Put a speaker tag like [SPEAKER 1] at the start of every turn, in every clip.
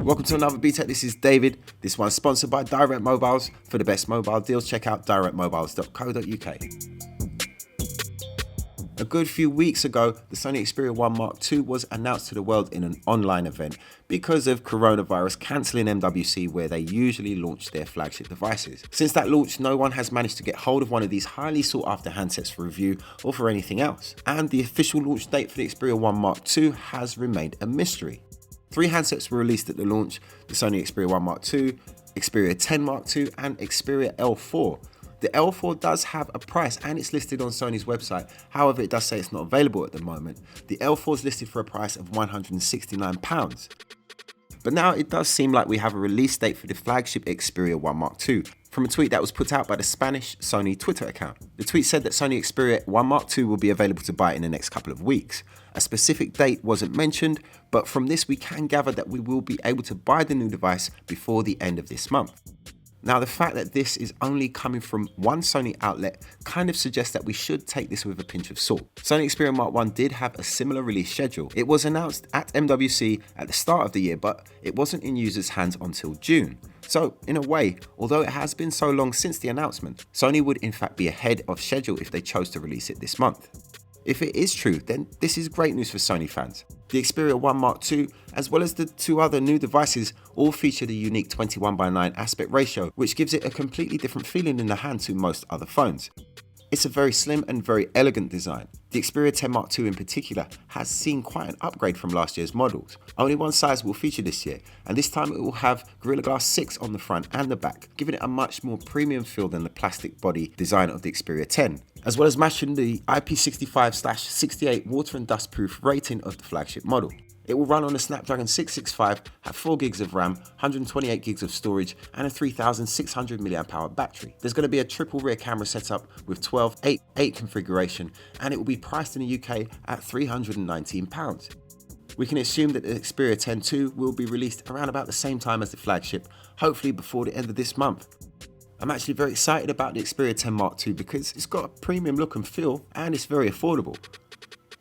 [SPEAKER 1] Welcome to another Btekt. This is David. This one's sponsored by Direct Mobiles. For the best mobile deals, check out directmobiles.co.uk. A good few weeks ago, the Sony Xperia 1 Mark II was announced to the world in an online event because of coronavirus cancelling MWC, where they usually launch their flagship devices. Since that launch, no one has managed to get hold of one of these highly sought after handsets for review or for anything else. And the official launch date for the Xperia 1 Mark II has remained a mystery. 3 handsets were released at the launch: the Sony Xperia 1 Mark II, Xperia 10 Mark II and Xperia L4. The L4 does have a price and it's listed on Sony's website, however it does say it's not available at the moment. The L4 is listed for a price of £169. But now it does seem like we have a release date for the flagship Xperia 1 Mark II, from a tweet that was put out by the Spanish Sony Twitter account. The tweet said that Sony Xperia 1 Mark II will be available to buy in the next couple of weeks. A specific date wasn't mentioned, but from this we can gather that we will be able to buy the new device before the end of this month. Now, the fact that this is only coming from one Sony outlet kind of suggests that we should take this with a pinch of salt. Sony Xperia Mark I did have a similar release schedule. It was announced at MWC at the start of the year, but it wasn't in users' hands until June. So, in a way, although it has been so long since the announcement, Sony would in fact be ahead of schedule if they chose to release it this month. If it is true, then this is great news for Sony fans. The Xperia 1 Mark II, as well as the 2 other new devices, all feature the unique 21:9 aspect ratio, which gives it a completely different feeling in the hand to most other phones. It's a very slim and very elegant design. The Xperia 10 Mark II in particular has seen quite an upgrade from last year's models. Only one size will feature this year, and this time it will have Gorilla Glass 6 on the front and the back, giving it a much more premium feel than the plastic body design of the Xperia 10, as well as matching the IP65/68 water and dust proof rating of the flagship model. It will run on a Snapdragon 665, have 4 gigs of RAM, 128 gigs of storage and a 3600 mAh battery. There's going to be a triple rear camera setup with 12:8:8 configuration, and it will be priced in the UK at £319. We can assume that the Xperia 10 II will be released around about the same time as the flagship, hopefully before the end of this month. I'm actually very excited about the Xperia 10 Mark II because it's got a premium look and feel and it's very affordable.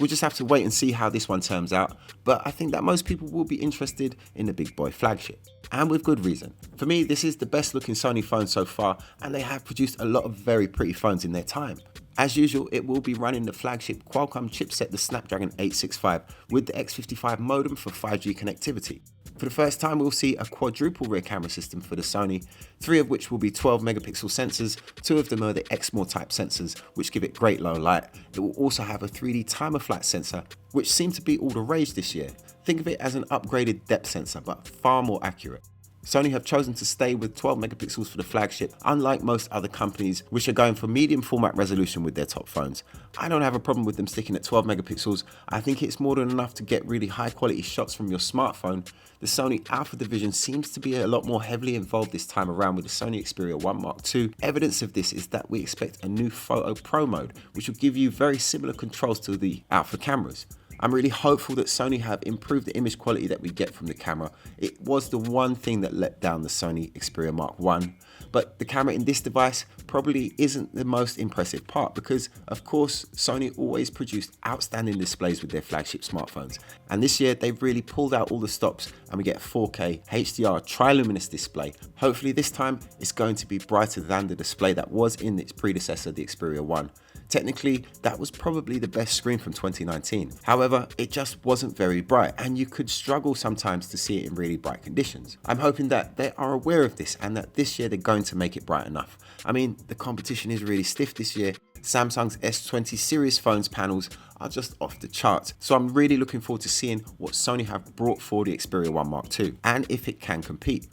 [SPEAKER 1] We'll just have to wait and see how this one turns out, but I think that most people will be interested in the big boy flagship, and with good reason. For me, this is the best looking Sony phone so far, and they have produced a lot of very pretty phones in their time. As usual, it will be running the flagship Qualcomm chipset, the Snapdragon 865, with the X55 modem for 5G connectivity. For the first time, we'll see a quadruple rear camera system for the Sony, 3 of which will be 12 megapixel sensors. 2 of them are the Exmor type sensors, which give it great low light. It will also have a 3D timer flat sensor, which seemed to be all the rage this year. Think of it as an upgraded depth sensor, but far more accurate. Sony have chosen to stay with 12 megapixels for the flagship, unlike most other companies which are going for medium format resolution with their top phones. I don't have a problem with them sticking at 12 megapixels. I think it's more than enough to get really high quality shots from your smartphone. The Sony Alpha division seems to be a lot more heavily involved this time around with the Sony Xperia 1 Mark II. Evidence of this is that we expect a new Photo Pro mode, which will give you very similar controls to the Alpha cameras. I'm really hopeful that Sony have improved the image quality that we get from the camera. It was the one thing that let down the Sony Xperia Mark I, but the camera in this device probably isn't the most impressive part because, of course, Sony always produced outstanding displays with their flagship smartphones. And this year, they've really pulled out all the stops and we get a 4K HDR triluminous display. Hopefully this time, it's going to be brighter than the display that was in its predecessor, the Xperia 1. Technically, that was probably the best screen from 2019. However, it just wasn't very bright and you could struggle sometimes to see it in really bright conditions. I'm hoping that they are aware of this and that this year they're going to make it bright enough. I mean, the competition is really stiff this year. Samsung's S20 series phones panels are just off the charts. So I'm really looking forward to seeing what Sony have brought for the Xperia 1 Mark II and if it can compete.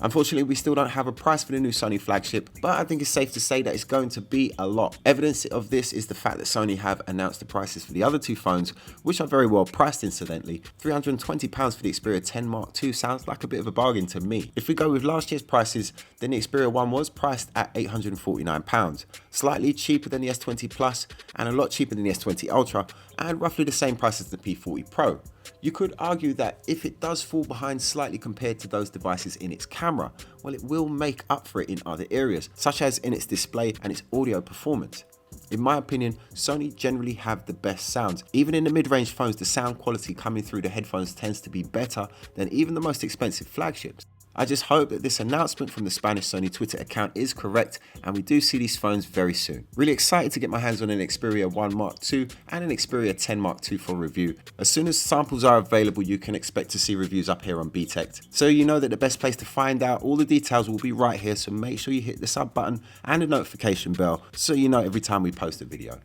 [SPEAKER 1] Unfortunately, we still don't have a price for the new Sony flagship, but I think it's safe to say that it's going to be a lot. Evidence of this is the fact that Sony have announced the prices for the other 2 phones, which are very well priced incidentally. £320 for the Xperia 10 Mark II sounds like a bit of a bargain to me. If we go with last year's prices, then the Xperia 1 was priced at £849, slightly cheaper than the S20 Plus and a lot cheaper than the S20 Ultra, and roughly the same price as the P40 Pro. You could argue that if it does fall behind slightly compared to those devices in its camera, well, it will make up for it in other areas, such as in its display and its audio performance. In my opinion, Sony generally have the best sounds. Even in the mid-range phones, the sound quality coming through the headphones tends to be better than even the most expensive flagships. I just hope that this announcement from the Spanish Sony Twitter account is correct and we do see these phones very soon. Really excited to get my hands on an Xperia 1 Mark II and an Xperia 10 Mark II for review. As soon as samples are available, you can expect to see reviews up here on Btekt. So you know that the best place to find out all the details will be right here, so make sure you hit the sub button and the notification bell so you know every time we post a video.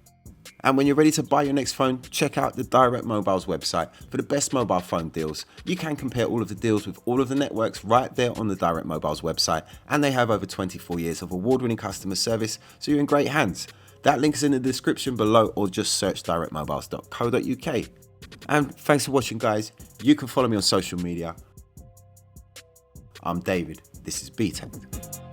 [SPEAKER 1] And when you're ready to buy your next phone, check out the Direct Mobile's website for the best mobile phone deals. You can compare all of the deals with all of the networks right there on the Direct Mobile's website, and they have over 24 years of award-winning customer service, so you're in great hands. That link is in the description below, or just search directmobiles.co.uk. And thanks for watching, guys. You can follow me on social media. I'm David. This is Btekt.